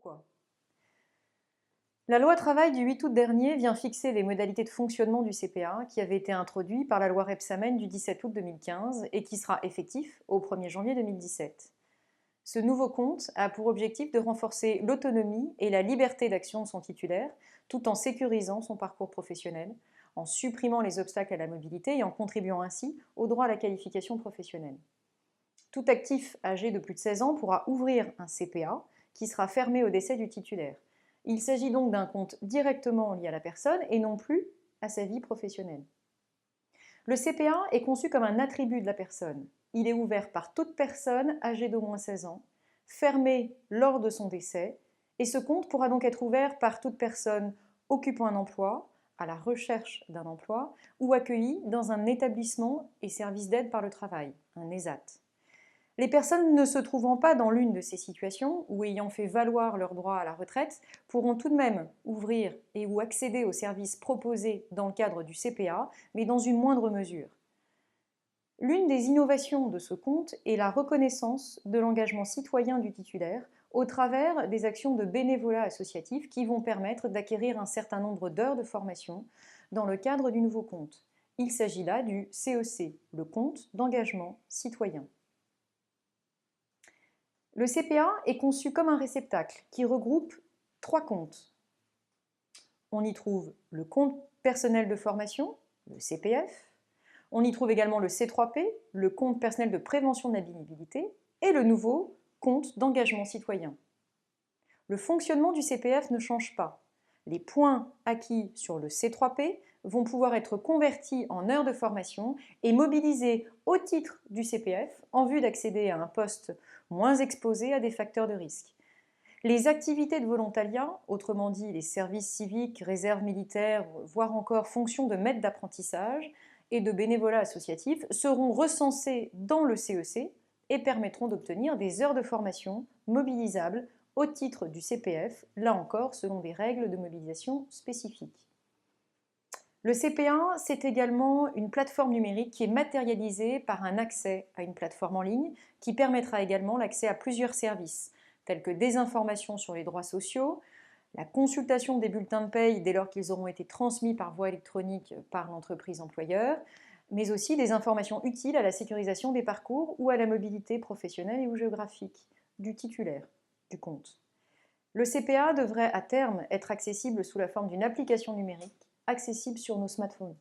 Pourquoi? La loi travail du 8 août dernier vient fixer les modalités de fonctionnement du CPA qui avait été introduit par la loi Rebsamen du 17 août 2015 et qui sera effectif au 1er janvier 2017. Ce nouveau compte a pour objectif de renforcer l'autonomie et la liberté d'action de son titulaire, tout en sécurisant son parcours professionnel, en supprimant les obstacles à la mobilité et en contribuant ainsi au droit à la qualification professionnelle. Tout actif âgé de plus de 16 ans pourra ouvrir un CPA qui sera fermé au décès du titulaire. Il s'agit donc d'un compte directement lié à la personne et non plus à sa vie professionnelle. Le CPA est conçu comme un attribut de la personne. Il est ouvert par toute personne âgée d'au moins 16 ans, fermé lors de son décès, et ce compte pourra donc être ouvert par toute personne occupant un emploi, à la recherche d'un emploi, ou accueillie dans un établissement et service d'aide par le travail, un ESAT. Les personnes ne se trouvant pas dans l'une de ces situations ou ayant fait valoir leur droit à la retraite pourront tout de même ouvrir et ou accéder aux services proposés dans le cadre du CPA, mais dans une moindre mesure. L'une des innovations de ce compte est la reconnaissance de l'engagement citoyen du titulaire au travers des actions de bénévolat associatif qui vont permettre d'acquérir un certain nombre d'heures de formation dans le cadre du nouveau compte. Il s'agit là du CEC, le compte d'engagement citoyen. Le CPA est conçu comme un réceptacle qui regroupe 3 comptes. On y trouve le compte personnel de formation, le CPF. On y trouve également le C3P, le compte personnel de prévention de la pénibilité, et le nouveau compte d'engagement citoyen. Le fonctionnement du CPF ne change pas. Les points acquis sur le C3P vont pouvoir être convertis en heures de formation et mobilisés au titre du CPF en vue d'accéder à un poste moins exposé à des facteurs de risque. Les activités de volontariat, autrement dit les services civiques, réserves militaires, voire encore fonctions de maître d'apprentissage et de bénévolat associatif, seront recensées dans le CEC et permettront d'obtenir des heures de formation mobilisables au titre du CPF, là encore selon des règles de mobilisation spécifiques. Le CPA, c'est également une plateforme numérique qui est matérialisée par un accès à une plateforme en ligne qui permettra également l'accès à plusieurs services, tels que des informations sur les droits sociaux, la consultation des bulletins de paye dès lors qu'ils auront été transmis par voie électronique par l'entreprise employeur, mais aussi des informations utiles à la sécurisation des parcours ou à la mobilité professionnelle ou géographique du titulaire du compte. Le CPA devrait à terme être accessible sous la forme d'une application numérique accessible sur nos smartphones.